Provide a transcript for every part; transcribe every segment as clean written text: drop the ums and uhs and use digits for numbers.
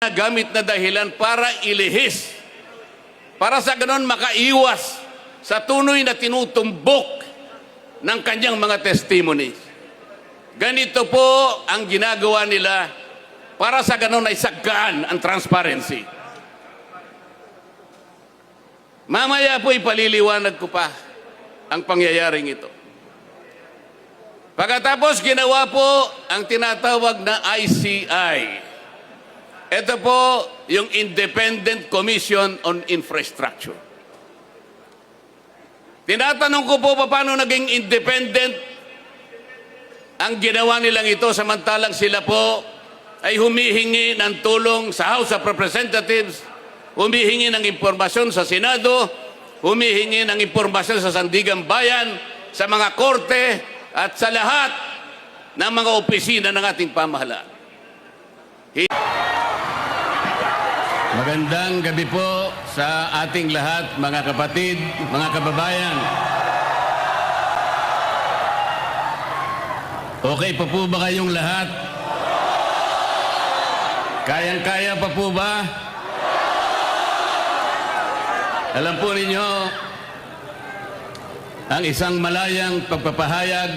gamit na dahilan para ilihis. Para sa ganon makaiwas sa tunoy na tinutumbok ng kanyang mga testimonies. Ganito po ang ginagawa nila para sa ganon ay sagkaan ang transparency. Mamaya po ipaliliwanag ko pa ang pangyayaring ito. Pagkatapos ginawa po ang tinatawag na ICI. Ito po yung Independent Commission on Infrastructure. Tinatanong ko po paano naging independent ang ginawa nilang ito samantalang sila po ay humihingi ng tulong sa House of Representatives, humihingi ng impormasyon sa Senado, humihingi ng impormasyon sa Sandigang Bayan, sa mga korte at sa lahat ng mga opisina ng ating pamahalaan. Magandang gabi po sa ating lahat, mga kapatid, mga kababayan. Okay pa po ba kayong lahat? Kayang-kaya pa po ba? Alam po ninyo, ang isang malayang pagpapahayag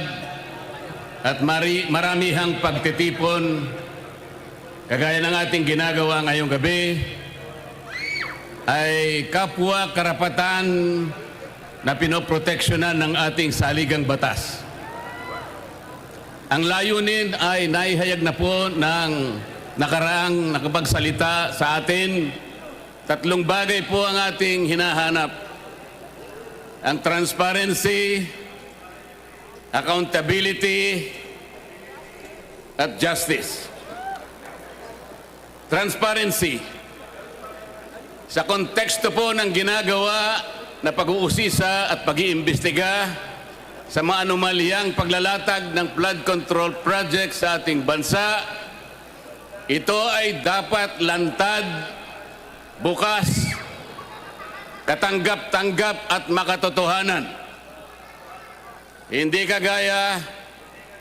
at maramihang pagtitipon, kagaya ng ating ginagawa ngayong gabi, ay kapwa karapatan na pinoproteksyonan ng ating saligang batas. Ang layunin ay naihayag na po ng nakaraang nakapagsalita sa atin. Tatlong bagay po ang ating hinahanap. Ang transparency, accountability, at justice. Transparency. Sa konteksto po ng ginagawa na pag-uusisa at pag-iimbestiga sa mga anomalyang paglalatag ng flood control project sa ating bansa, ito ay dapat lantad, bukas, katanggap-tanggap at makatotohanan. Hindi kagaya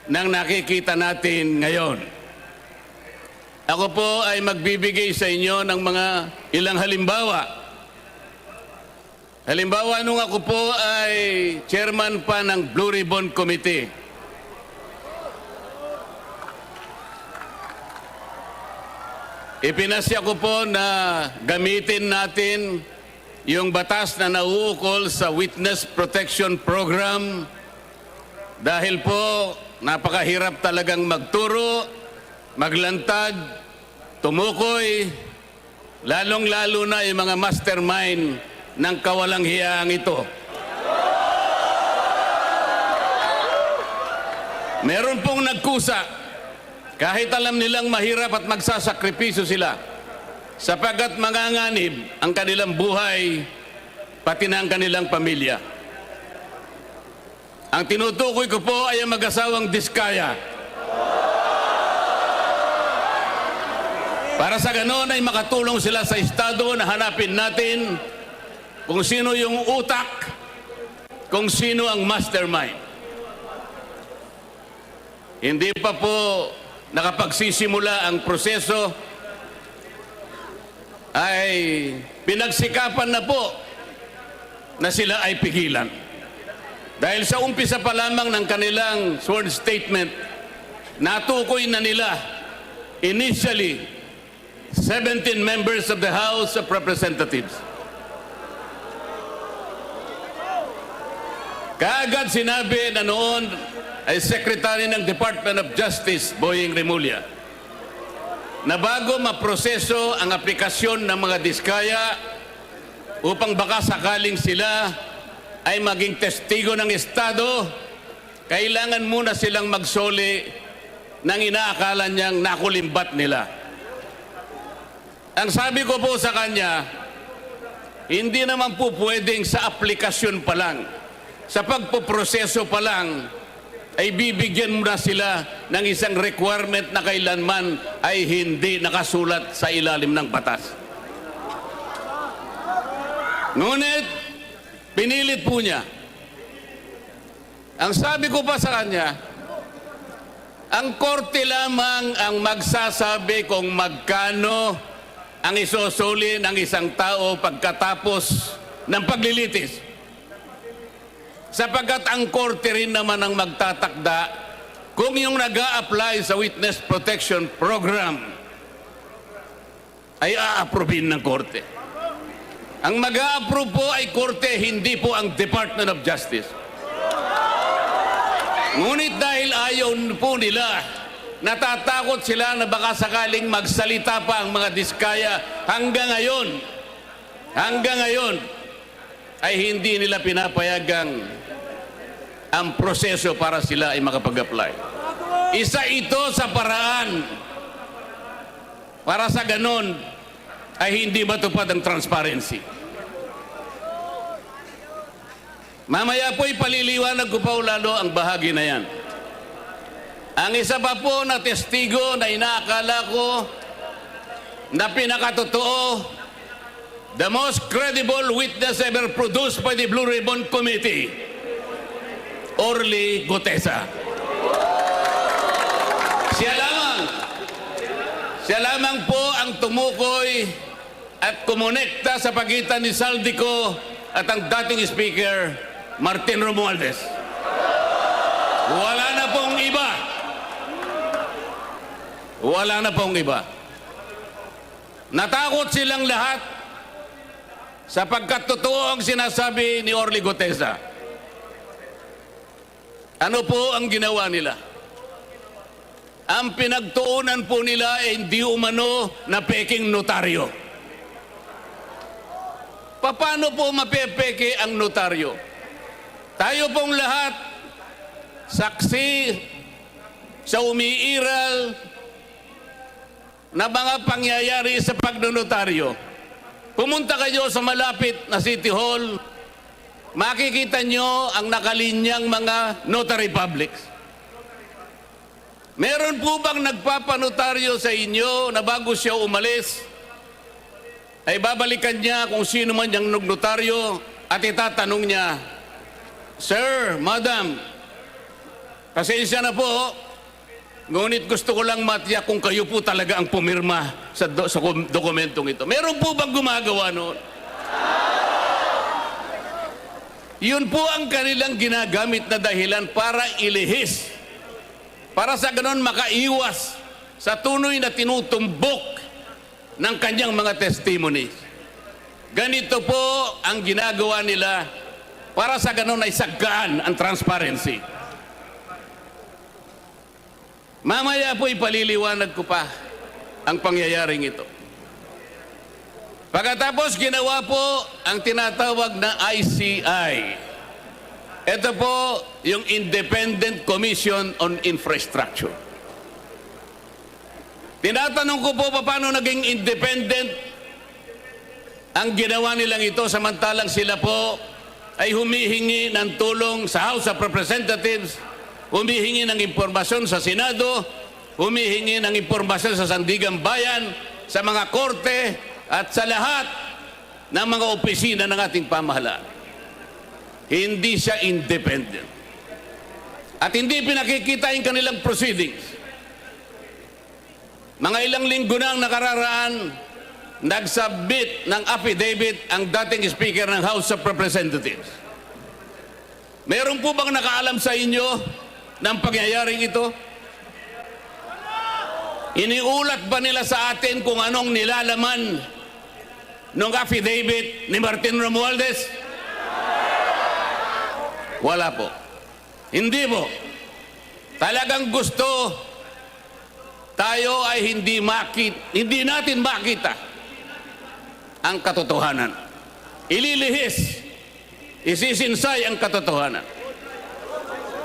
ng nakikita natin ngayon. Ako po ay magbibigay sa inyo ng mga ilang halimbawa. Halimbawa, nung ako po ay chairman pa ng Blue Ribbon Committee. Ipinasya ko po na gamitin natin yung batas na nauukol sa Witness Protection Program dahil po napakahirap talagang magturo, maglantad, tumukoy, lalong-lalo na yung mga mastermind ng kawalang hiyang ito. Meron pong nagkusa, kahit alam nilang mahirap at magsasakripisyo sila, sapagkat manganganib ang kanilang buhay, pati na ang kanilang pamilya. Ang tinutukoy ko po ay ang mag-asawang Diskaya. Para sa ganon ay makatulong sila sa Estado na hanapin natin kung sino yung utak, kung sino ang mastermind. Hindi pa po nakapagsisimula ang proseso, ay pinagsikapan na po na sila ay pigilan. Dahil sa umpisa pa lamang ng kanilang sworn statement, natukoy na nila initially 17 members of the House of Representatives. Kaagad sinabi na noon ay Secretary ng Department of Justice, Boying Remulla, na bago maproseso ang aplikasyon ng mga Diskaya upang baka sakaling sila ay maging testigo ng Estado, kailangan muna silang magsoli ng inaakala niyang nakulimbat nila. Ang sabi ko po sa kanya, hindi naman po pwedeng sa aplikasyon pa lang, sa pagpoproseso pa lang, ay bibigyan mo na sila ng isang requirement na kailanman ay hindi nakasulat sa ilalim ng batas. Ngunit, pinilit po niya. Ang sabi ko pa sa kanya, ang korte lamang ang magsasabi kung magkano ang isusuli ng isang tao pagkatapos ng paglilitis. Sapagkat ang korte rin naman ang magtatakda kung yung nag-a-apply sa Witness Protection Program ay a-approvein ng korte. Ang mag-a-approve po ay korte, hindi po ang Department of Justice. Ngunit dahil ayaw po nila, natatakot sila na baka sakaling magsalita pa ang mga diskaya hanggang ngayon ay hindi nila pinapayagang ang proseso para sila ay makapag-apply. Isa ito sa paraan para sa ganon ay hindi matupad ang transparency. Mamaya po ipaliliwanag ko pa lalo ang bahagi na yan. Ang isa pa po na testigo na inaakala ko na pinakatotoo, the most credible witness ever produced by the Blue Ribbon Committee, Orly Gutesa. Siya lamang po ang tumukoy at kumonekta sa pagitan ni Saldico at ang dating speaker, Martin Romualdez. Wala na pong iba. Wala na pong iba. Natakot silang lahat sapagkat totoo ang sinasabi ni Orly Gutesa. Ano po ang ginawa nila? Ang pinagtuunan po nila ay hindi umano na peking notaryo. Paano po mapepeke ang notaryo? Tayo pong lahat, saksi sa umiiral na mga pangyayari sa pagnonotaryo. Pumunta kayo sa malapit na City Hall, makikita nyo ang nakalinyang mga notary publics. Meron po bang nagpapanotaryo sa inyo na bago siya umalis, ay babalikan niya kung sino man yung notaryo at itatanong niya, Sir, Madam, pasensya na po, ngunit gusto ko lang matiyak kung kayo po talaga ang pumirma sa dokumentong ito. Meron po bang gumagawa noon? Yun po ang kanilang ginagamit na dahilan para ilihis. Para sa ganon makaiwas sa tunay na tinutumbok ng kanyang mga testimonies. Ganito po ang ginagawa nila para sa ganon ay sagkaan ang transparency. Mamaya po ipaliliwanag ko pa ang pangyayaring ito. Pagkatapos ginawa po ang tinatawag na ICI. Ito po yung Independent Commission on Infrastructure. Tinatanong ko po paano naging independent ang ginawa nilang ito samantalang sila po ay humihingi ng tulong sa House of Representatives, humihingi ng impormasyon sa Senado, humihingi ng impormasyon sa Sandigang Bayan, sa mga korte at sa lahat ng mga opisina ng ating pamahalaan. Hindi siya independent. At hindi pinakikita yung kanilang proceedings. Mga ilang linggo na ang nakararaan, nagsubmit ng affidavit ang dating Speaker ng House of Representatives. Meron po bang nakaalam sa inyo ng pangyayaring ito? Iniulat ba nila sa atin kung anong nilalaman ng affidavit ni Martin Romualdez? Wala po. Hindi po. Talagang gusto tayo ay hindi natin makita ang katotohanan. Ililihis, isisinsay ang katotohanan.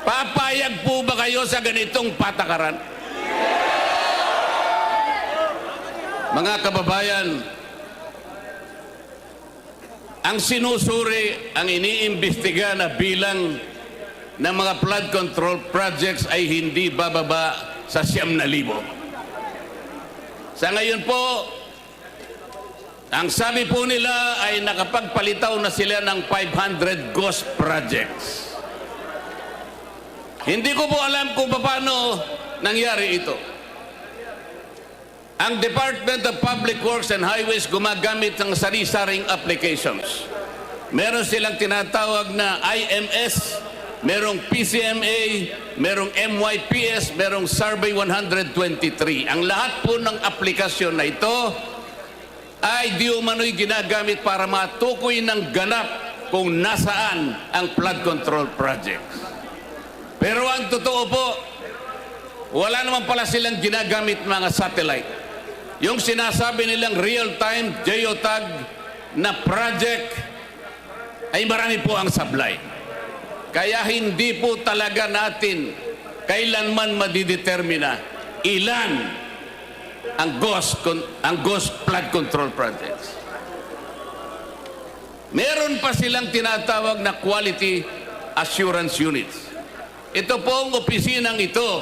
Papayag po ba kayo sa ganitong patakaran? Mga kababayan, ang sinusuri, ang iniimbestiga na bilang ng mga flood control projects ay hindi bababa sa 9,000. Sa ngayon po, ang sabi po nila ay nakapagpalitaw na sila ng 500 ghost projects. Hindi ko po alam kung paano nangyari ito. Ang Department of Public Works and Highways gumagamit ng sari-saring applications. Meron silang tinatawag na IMS, merong PCMA, merong MYPS, merong Survey 123. Ang lahat po ng aplikasyon na ito ay di umano'y ginagamit para matukoy ng ganap kung nasaan ang flood control projects. Pero ang totoo po, wala naman pala silang ginagamit mga satellite. Yung sinasabi nilang real-time geotag na project ay marami po ang sablay. Kaya hindi po talaga natin kailanman madidetermina ilan ang ghost flood control projects. Meron pa silang tinatawag na quality assurance units. Ito pong opisinang ito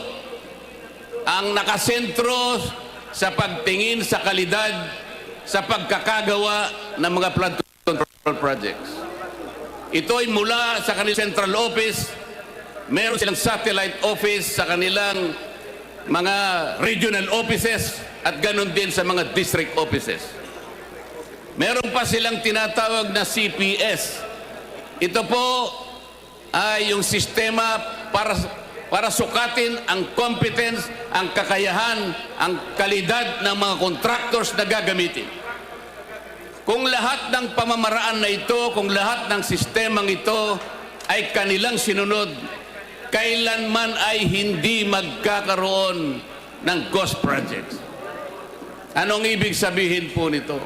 ang nakasentro sa pagtingin sa kalidad sa pagkakagawa ng mga flood control projects. Ito ay mula sa kanilang central office, meron silang satellite office sa kanilang mga regional offices at ganun din sa mga district offices. Meron pa silang tinatawag na CPS. Ito po ay yung sistema para sukatin ang competence, ang kakayahan, ang kalidad ng mga contractors na gagamitin. Kung lahat ng pamamaraan na ito, kung lahat ng sistemang ito ay kanilang sinunod, kailanman ay hindi magkakaroon ng ghost projects. Anong ibig sabihin po nito?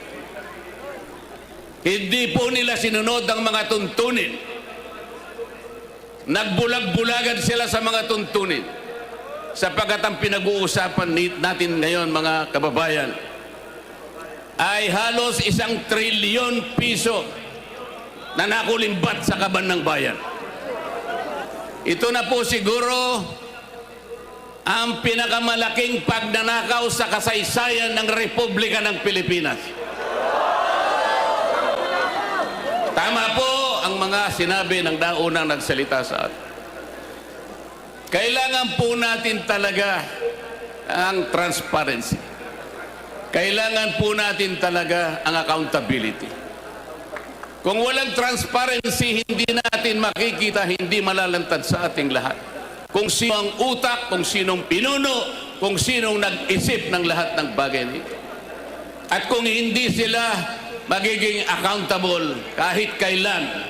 Hindi po nila sinunod ang mga tuntunin. Nagbulag-bulagan sila sa mga tuntunin. Sapagkat ang pinag-uusapan natin ngayon, mga kababayan, ay halos 1 trilyon piso na nakulimbat sa kaban ng bayan. Ito na po siguro ang pinakamalaking pagnanakaw sa kasaysayan ng Republika ng Pilipinas. Tama po ang mga sinabi ng naunang nagsalita sa atin. Kailangan po natin talaga ang transparency. Kailangan po natin talaga ang accountability. Kung walang transparency, hindi natin makikita, hindi malalantad sa ating lahat. Kung sino ang utak, kung sinong pinuno, kung sinong nag-isip ng lahat ng bagay nito. At kung hindi sila magiging accountable kahit kailan,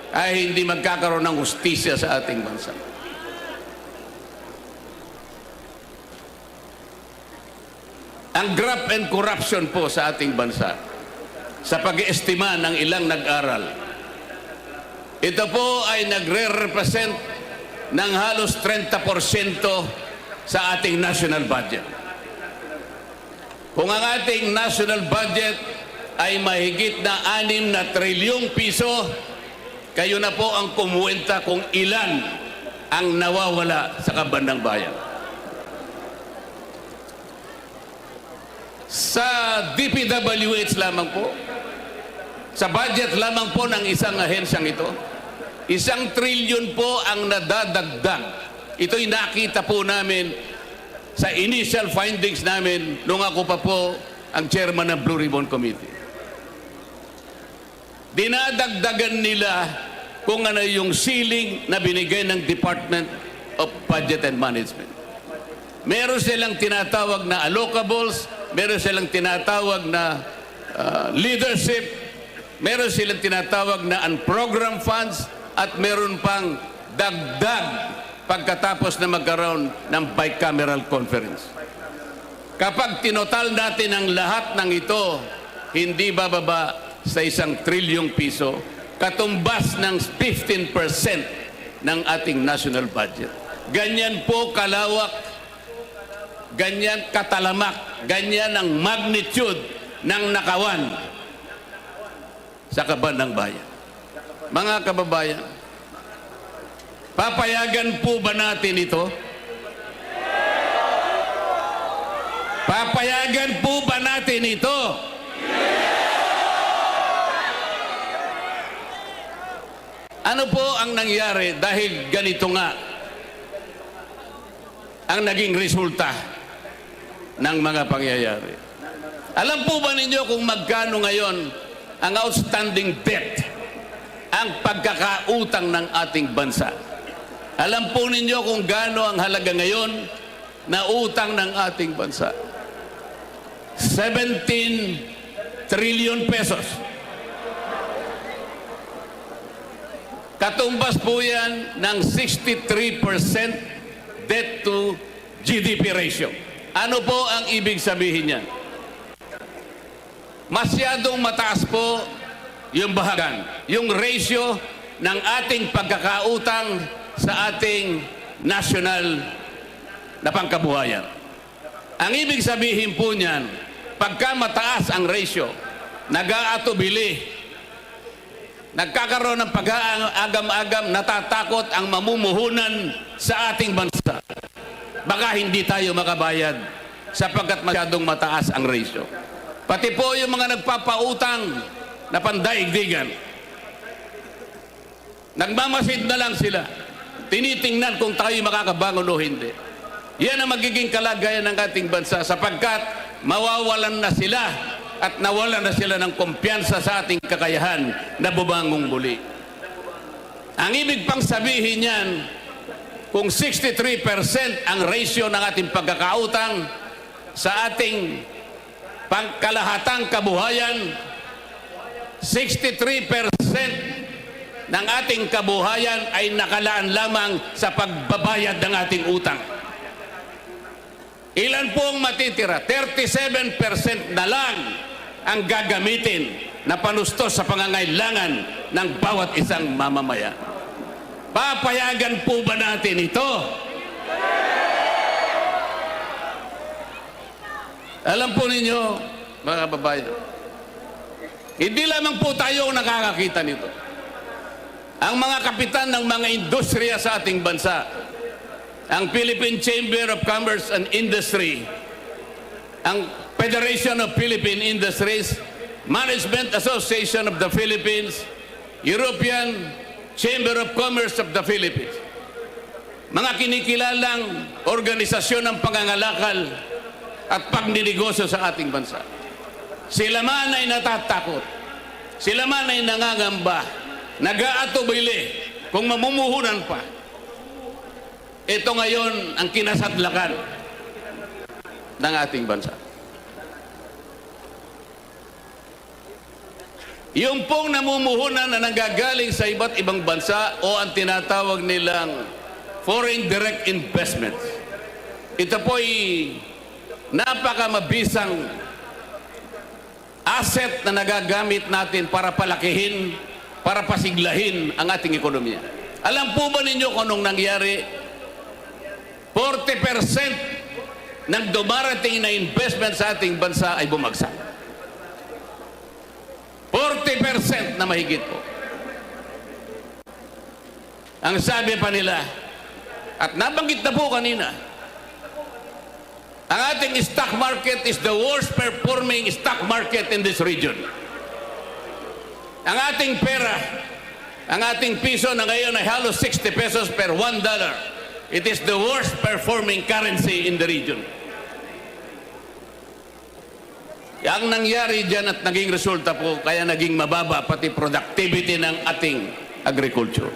ay hindi magkakaroon ng hustisya sa ating bansa. Ang graft and corruption po sa ating bansa, sa pag-iestima ng ilang nag-aral, ito po ay nagre-represent ng halos 30% sa ating national budget. Kung ang ating national budget ay mahigit na 6 na trilyong piso, kayo na po ang kumuwenta kung ilan ang nawawala sa kaban ng bayan. Sa DPWH lamang po, sa budget lamang po ng isang ahensyang ito, 1 trilyon po ang nadadagdag. Ito'y nakita po namin sa initial findings namin nung ako pa po ang chairman ng Blue Ribbon Committee. Dinadagdagan nila kung ano yung ceiling na binigay ng Department of Budget and Management. Meron silang tinatawag na allocables, meron silang tinatawag na leadership, meron silang tinatawag na unprogrammed funds, at meron pang dagdag pagkatapos na magkaroon ng bicameral conference. Kapag tinotal natin ang lahat ng ito, hindi bababa sa 1 trilyong piso, katumbas ng 15% ng ating national budget. Ganyan po kalawak, ganyan katalamak, ganyan ang magnitude ng nakawan sa kaban ng bayan. Mga kababayan, papayagan po ba natin ito? Papayagan po ba natin ito? Ano po ang nangyari dahil ganito nga ang naging resulta? ng mga pangyayari. Alam po ba ninyo kung magkano ngayon ang outstanding debt, ang pagkakautang ng ating bansa? Alam po ninyo kung gaano ang halaga ngayon na utang ng ating bansa? 17 trillion pesos. Katumbas po yan ng 63% debt to GDP ratio. Ano po ang ibig sabihin niyan? Masyadong mataas po yung bahagan, yung ratio ng ating pagkakautang sa ating national na pangkabuhayan. Ang ibig sabihin po niyan, pagka mataas ang ratio, nag-aatubili, nagkakaroon ng pag-aagam-agam, natatakot ang mamumuhunan sa ating bansa. Baka hindi tayo makabayad sapagkat masyadong mataas ang ratio. Pati po yung mga nagpapautang na pandaigdigan, nagmamasid na lang sila. Tinitingnan kung tayo makakabangon o hindi. Yan ang magiging kalagayan ng ating bansa sapagkat mawawalan na sila at nawalan na sila ng kumpiyansa sa ating kakayahan na bumangong muli. Ang ibig pang sabihin yan, kung 63% ang ratio ng ating pagkakautang sa ating pangkalahatang kabuhayan, 63% ng ating kabuhayan ay nakalaan lamang sa pagbabayad ng ating utang. Ilan po ang matitira? 37% na lang ang gagamitin na panustos sa pangangailangan ng bawat isang mamamayan. Papayagan po ba natin ito? Alam po ninyo, mga kababayan, hindi lamang po tayo nakakakita nito. Ang mga kapitan ng mga industriya sa ating bansa, ang Philippine Chamber of Commerce and Industry, ang Federation of Philippine Industries, Management Association of the Philippines, European Chamber of Commerce of the Philippines, mga kinikilalang organisasyon ng pangangalakal at pagninegosyo sa ating bansa. Sila man ay natatakot, sila man ay nangangamba, nag-aatubili kung mamumuhunan pa. Ito ngayon ang kinasadlakan ng ating bansa. Yung pong namumuhunan na nanggagaling sa iba't ibang bansa o ang tinatawag nilang foreign direct investments, ito po'y napakamabisang asset na nagagamit natin para palakihin, para pasiglahin ang ating ekonomiya. Alam po ba ninyo kung anong nangyari? 40% ng dumarating na investment sa ating bansa ay bumagsak. 40% na mahigit po. Ang sabi pa nila, at nabanggit na po kanina, ang ating stock market is the worst performing stock market in this region. Ang ating pera, ang ating piso na ngayon ay halos 60 pesos per $1. It is the worst performing currency in the region. Ang nangyari dyan at naging resulta po, kaya naging mababa pati productivity ng ating agriculture.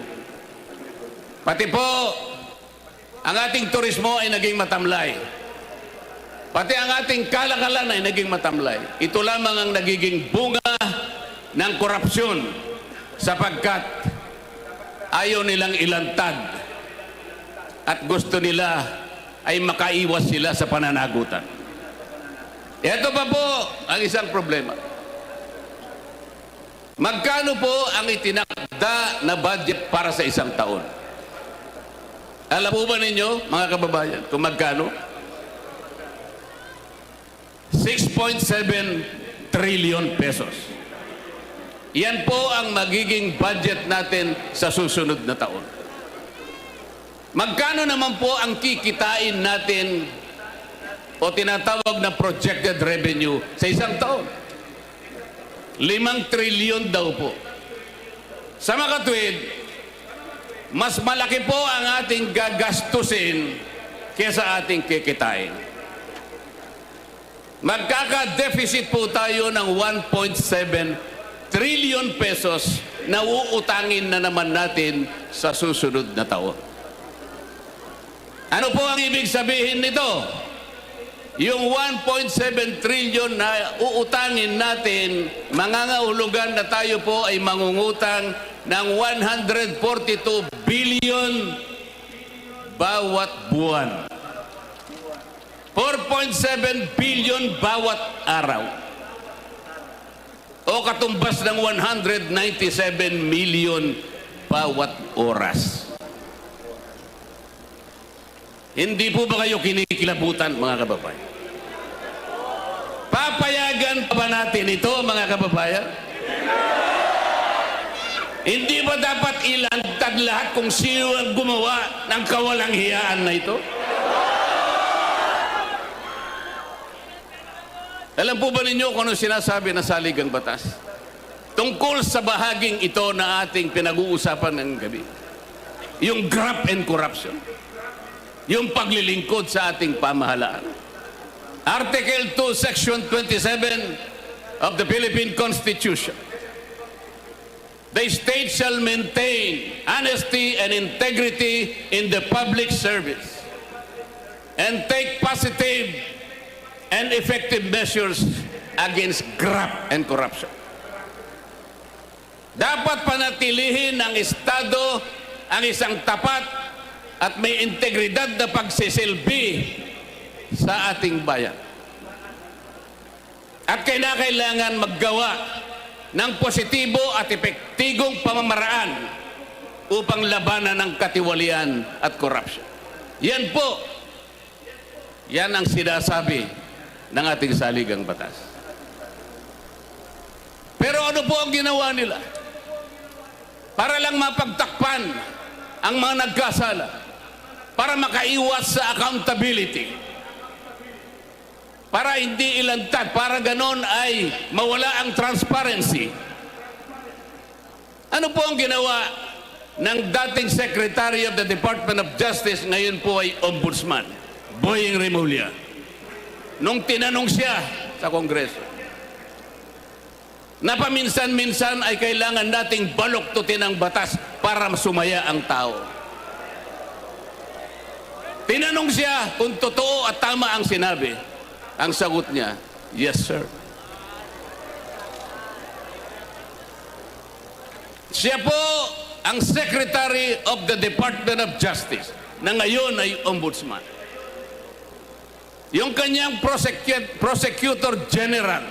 Pati po, ang ating turismo ay naging matamlay. Pati ang ating kalakalan ay naging matamlay. Ito lamang ang nagiging bunga ng korupsyon sapagkat ayaw nilang ilantad at gusto nila ay makaiwas sila sa pananagutan. Ito pa po ang isang problema. Magkano po ang itinakda na budget para sa isang taon? Alam po ba ninyo, mga kababayan, kung magkano? 6.7 trillion pesos. Yan po ang magiging budget natin sa susunod na taon. Magkano naman po ang kikitain natin o tinatawag na projected revenue sa isang taon? 5 trillion daw po. Sa makatwid, mas malaki po ang ating gagastusin kaysa ating kikitain. Magkaka-deficit po tayo ng 1.7 trillion pesos na uutangin na naman natin sa susunod na taon. Ano po ang ibig sabihin nito? Yung 1.7 trillion na uutangin natin, mangangahulugan na tayo po ay mangungutang ng 142 billion bawat buwan. 4.7 billion bawat araw. O katumbas ng 197 million bawat oras. Hindi po ba kayo kinikilabutan, mga kababayan? Papayagan pa ba natin ito, mga kababayan? Hindi ba dapat ilantad lahat kung sino ang gumawa ng kawalang-hiyaan na ito? Alam po ba ninyo kung ano sinasabi na saligang batas? Tungkol sa bahaging ito na ating pinag-uusapan ng gabi. Yung graft and corruption. Yung paglilingkod sa ating pamahalaan. Article 2, Section 27 of the Philippine Constitution. The state shall maintain honesty and integrity in the public service and take positive and effective measures against graft and corruption. Dapat panatilihin ng Estado ang isang tapat at may integridad na pagsisilbi sa ating bayan. At kailangan maggawa ng positibo at epektigong pamamaraan upang labanan ng katiwalian at korupsyon. Yan po, yan ang sinasabi ng ating saligang batas. Pero ano po ang ginawa nila? Para lang mapagtakpan ang mga nagkasala, para makaiwas sa accountability, para hindi ilantad, para ganon ay mawala ang transparency. Ano po ang ginawa ng dating Secretary of the Department of Justice, ngayon po ay Ombudsman, Boying Remulla, nung tinanong siya sa Kongreso na paminsan-minsan ay kailangan nating baluktutin ang batas para sumaya ang tao. Tinanong siya kung totoo at tama ang sinabi. Ang sagot niya, yes sir. Siya po ang Secretary of the Department of Justice na ngayon ay Ombudsman. Yung kanyang Prosecutor General,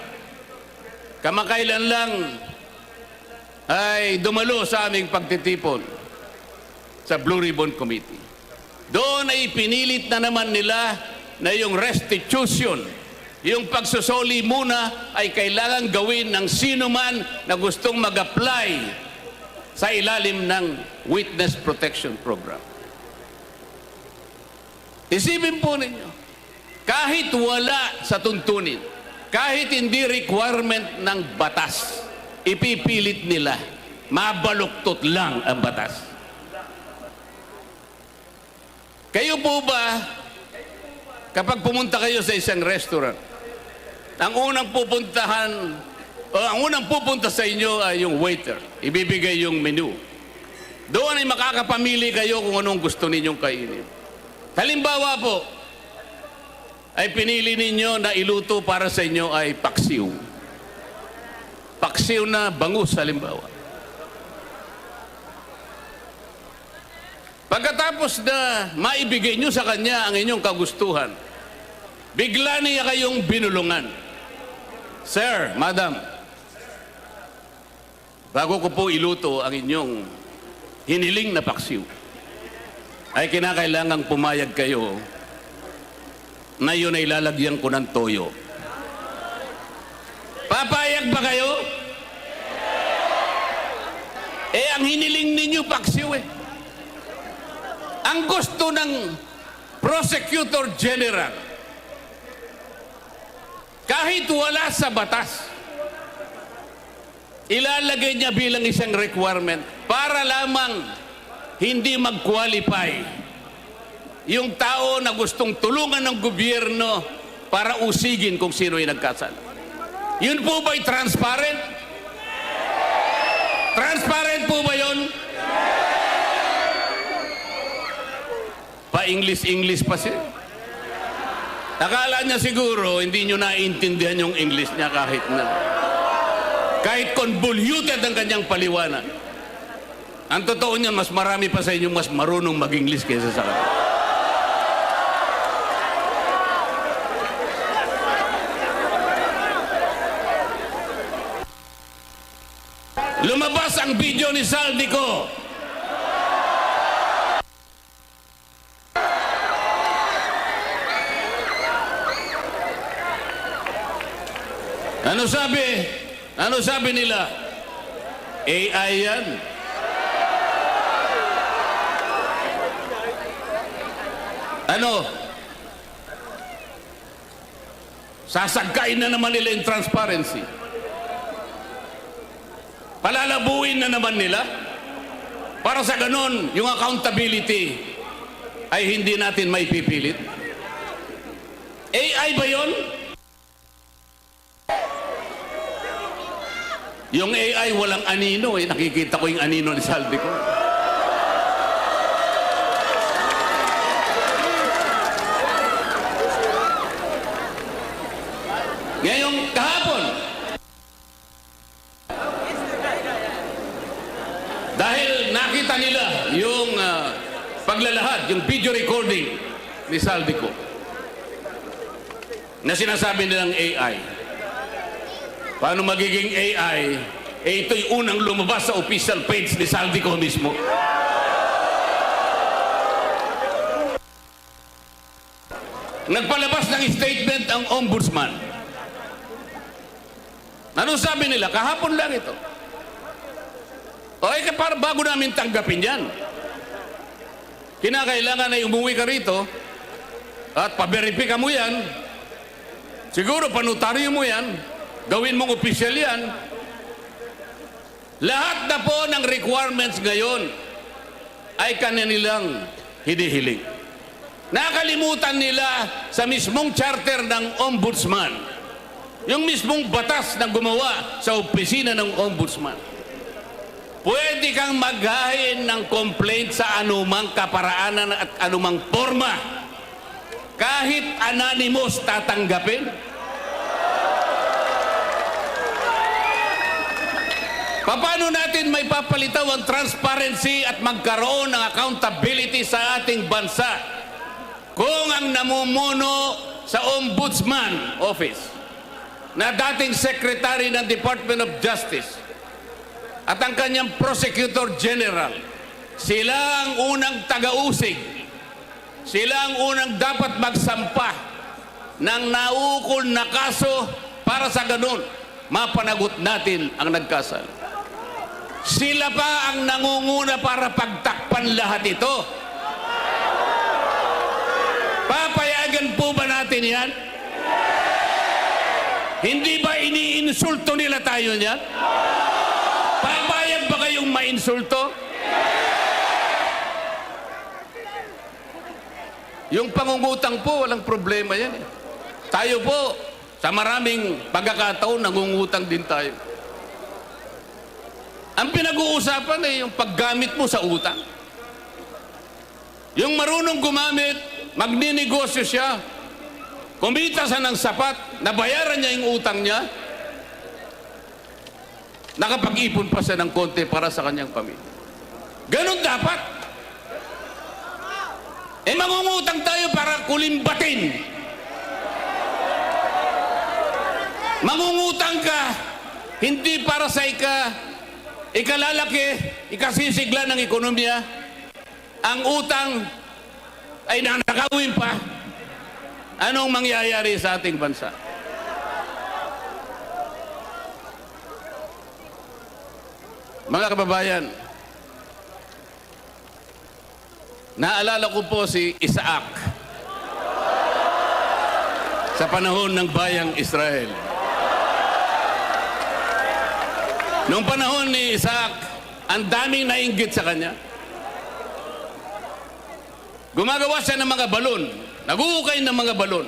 kamakailan lang ay dumalo sa aming pagtitipon sa Blue Ribbon Committee. Doon ay pinilit na naman nila na yung restitution, yung pagsusoli muna ay kailangan gawin ng sino man na gustong mag-apply sa ilalim ng Witness Protection Program. Isipin po ninyo, kahit wala sa tuntunin, kahit hindi requirement ng batas, ipipilit nila, mabaluktot lang ang batas. Kayo po ba, kapag pumunta kayo sa isang restaurant, ang unang pupunta sa inyo ay yung waiter, ibibigay yung menu. Doon ay makakapamili kayo kung anong gusto ninyong kainin. Halimbawa po, ay pinili ninyo na iluto para sa inyo ay paksiw. Paksiw na bangus, halimbawa. Pagkatapos na maibigay nyo sa kanya ang inyong kagustuhan, bigla niya kayong binulungan. Sir, madam, bago ko po iluto ang inyong hiniling na paksiw, ay kinakailangang pumayag kayo na yun ay lalagyan ko ng toyo. Papayag ba kayo? Ang hiniling ninyo paksiw eh. Ang gusto ng Prosecutor General, kahit wala sa batas, ilalagay niya bilang isang requirement para lamang hindi mag-qualify yung tao na gustong tulungan ng gobyerno para usigin kung sino yung nagkasala. Yun po ba'y transparent? Transparent po ba yun? Pa-English pa siya. Akala niya siguro hindi nyo naiintindihan yung English niya kahit convoluted ang kanyang paliwanag. Ang totoo niya, mas marami pa sa inyo mas marunong mag-English kaysa sa kanya. Lumabas ang video ni Saldico. Ano sabi? Ano sabi nila? AI yan. Ano? Sasagkain na naman nila yung transparency. Palalabuin na naman nila. Para sa ganon, yung accountability ay hindi natin may pipilit. AI ba yun? Yung AI walang anino eh. Nakikita ko yung anino ni Saldico. Ngayong kahapon, dahil nakita nila yung paglalahad, yung video recording ni Saldico na sinasabi nilang AI. Paano magiging AI? Ito'y unang lumabas sa official page ni Saldico mismo. Nagpalabas ng statement ang ombudsman. Ano sabi nila? Kahapon lang ito. O para bago namin tanggapin yan, kinakailangan ay umuwi ka rito at paberipika mo yan. Siguro panutaryo mo yan. Gawin mong opisyal yan. Lahat na po ng requirements ngayon ay kanilang hinihiling. Nakalimutan nila sa mismong charter ng ombudsman, yung mismong batas na gumawa sa opisina ng ombudsman. Pwede kang maghain ng complaint sa anumang kaparaanan at anumang forma. Kahit anonymous tatanggapin. Paano natin may papalitaw ang transparency at magkaroon ng accountability sa ating bansa kung ang namumuno sa Ombudsman Office na dating Secretary ng Department of Justice at ang kanyang Prosecutor General, sila ang unang taga-usig, sila ang unang dapat magsampa ng naukol na kaso para sa ganun mapanagot natin ang nagkasala. Sila pa ang nangunguna para pagtakpan lahat ito. Papayagan po ba natin yan? Hindi ba iniinsulto nila tayo niyan? Papayag ba kayong mainsulto? Yung pangungutang po, walang problema yan eh. Tayo po, sa maraming pagkakataon, nangungutang din tayo. Ang pinag-uusapan ay yung paggamit mo sa utang. Yung marunong gumamit, magninegosyo siya, kumita siya ng sapat, nabayaran niya yung utang niya, nakapag-ipon pa siya ng konti para sa kanyang pamilya. Ganon dapat. Mangungutang tayo para kulimbatin. Mangungutang ka, hindi para sa ikalalaki, ikasisigla ng ekonomiya. Ang utang ay nanakawin pa. Anong mangyayari sa ating bansa? Mga kababayan, naalala ko po si Isaac sa panahon ng bayang Israel. Noong panahon ni Isaac, ang daming nainggit sa kanya. Gumagawa siya ng mga balon, naguhukay ng mga balon.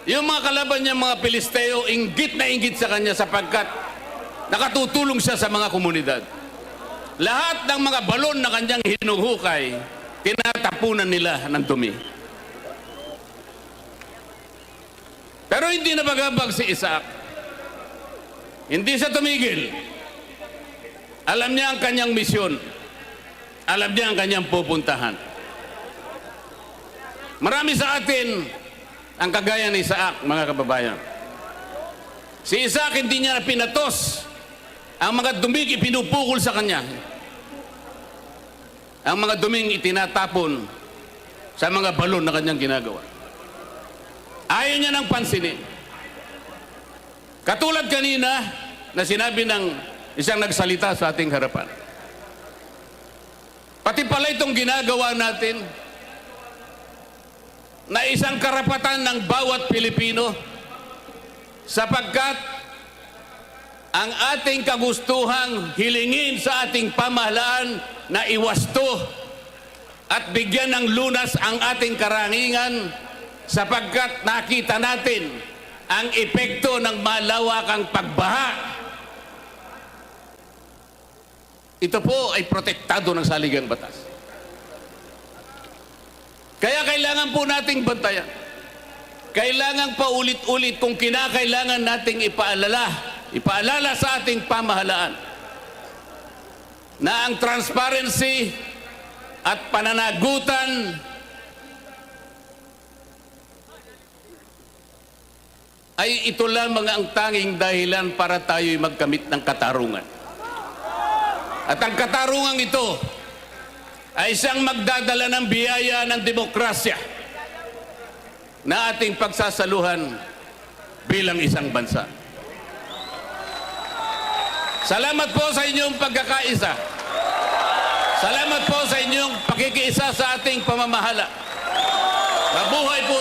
Yung mga kalaban niya, mga Pilisteo, inggit na inggit sa kanya sapagkat nakatutulong siya sa mga komunidad. Lahat ng mga balon na kanyang hinuhukay, tinatapunan nila ng dumi. Pero hindi nabagabag si Isaac. Hindi siya tumigil. Alam niya ang kanyang misyon. Alam niya ang kanyang pupuntahan. Marami sa atin ang kagaya ni Isaac, mga kababayan. Si Isaac hindi niya pinatos ang mga duming ipinupukol sa kanya. Ang mga duming itinatapon sa mga balon na kanyang ginagawa. Ayaw niya nang pansinin. Katulad kanina na sinabi ng isang nagsalita sa ating harapan. Pati pala itong ginagawa natin na isang karapatan ng bawat Pilipino sapagkat ang ating kagustuhang hilingin sa ating pamahalaan na iwasto at bigyan ng lunas ang ating karangingan sapagkat nakita natin ang epekto ng malawakang pagbaha. Ito po ay protektado ng saligang batas. Kaya kailangan po nating bantayan. Kailangan paulit-ulit kung kinakailangan nating ipaalala sa ating pamahalaan na ang transparency at pananagutan ay ito lamang ang tanging dahilan para tayo'y magkamit ng katarungan. At ang katarungang ito ay siyang magdadala ng biyaya ng demokrasya na ating pagsasaluhan bilang isang bansa. Salamat po sa inyong pagkakaisa. Salamat po sa inyong pakikiisa sa ating pamamahala. Mabuhay po